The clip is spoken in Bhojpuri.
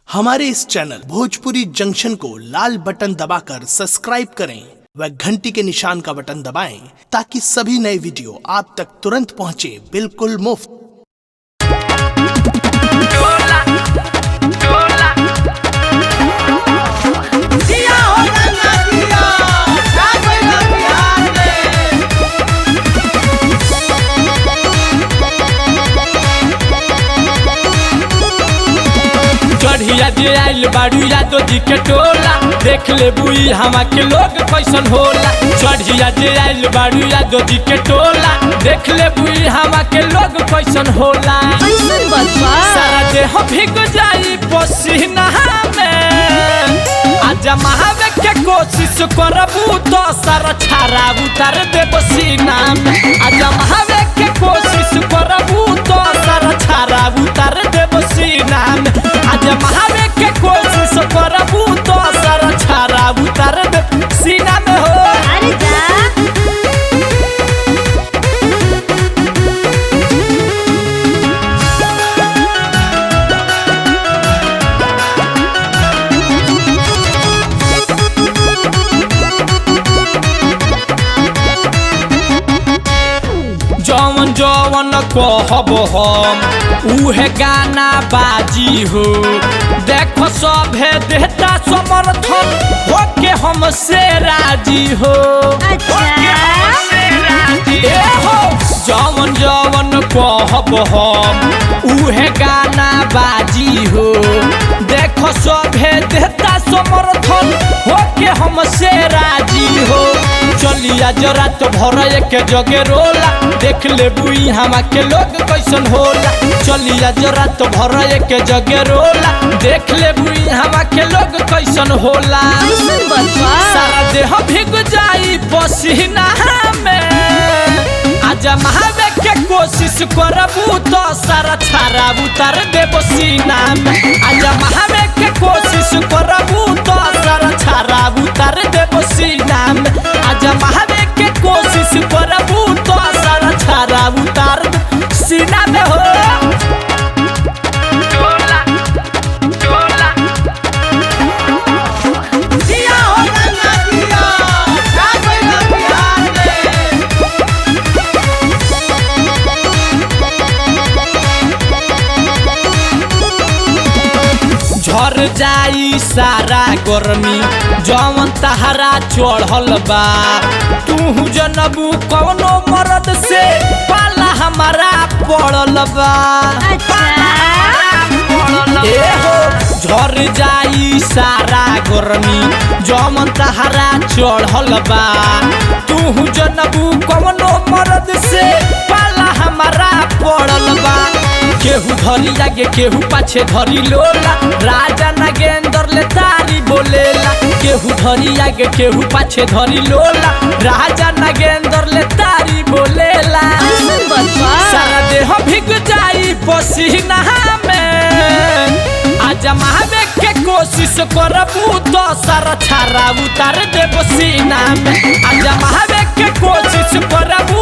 हमारे इस चैनल भोजपुरी जंक्शन को लाल बटन दबाकर सब्सक्राइब करें व घंटी के निशान का बटन दबाएं ताकि सभी नए वीडियो आप तक तुरंत पहुंचे बिल्कुल मुफ्त। चढ़िया जे आइल बाड़ू यादो जी के टोला देख ले बुई हमा के लोग कैसन होला। चढ़िया जे आइल बाड़ू यादो जी के टोला देख ले बुई हमा के लोग कैसन होला। सारा देह भीग जाई पसीना में आजा महावे के कोशिश करबू तो सारा छारा उतार दे पसीना में। आजा महावे के कोशिश करबू तो सारा छारा उतार दे पसीना में। आजा महावे के कोशिश करबू तो सारा छारा उतार दे सीना में हो। अरे जा जवन जवन कहब हम उहे गाना बाजी हो। देखो सभे देता समर्थन होके हमसे राजी हो। ए हो जवन जवन कहब हम उहे गाना बाजी हो। देखो सभे देता समर्थन होके हमसे राजी हो। चलिया जरा तो भर एक जगह रोला देख ले बुई हमा के लोग कैसन होला। चलिया जरा तो भर एक जगह रोला देख ले बुई हमा के लोग कैसन होला। सारा देह भीग जाई पसीना में आजा महावे के कोशिश करबू तो सारा छारा उतार दे पसीना में। आजा महावे के कोशिश करबू तो सारा छारा उतार दे पसीना में। आजा महावे के कोशिश करबू तो सारा छारा उतार दे सीना में हो। झर जाई सारा गर्मी जवन तहरा चढ़ल बा। तू जनबू कौनो मर्द से पाला हमारा पड़ल बा। ए हो झर जाई सारा गर्मी जवन तहरा चढ़ल बा। तू जनबू कौनो मर्द से पाला हमारा पड़ल बा। केहू धरी आगे केहू पाछे धरी लोला राजा नागेंद्र ले तारी बोलेला। केहू धरी आगे केहू पाछे धरी लोला राजा नागेंद्र ले तारी बोलेला। सारा देह भीग जाई पसीना में आजा महावे के कोशिश करबू तो सारा छारा उतार दे पसीना में। आजा महावे के कोशिश करबू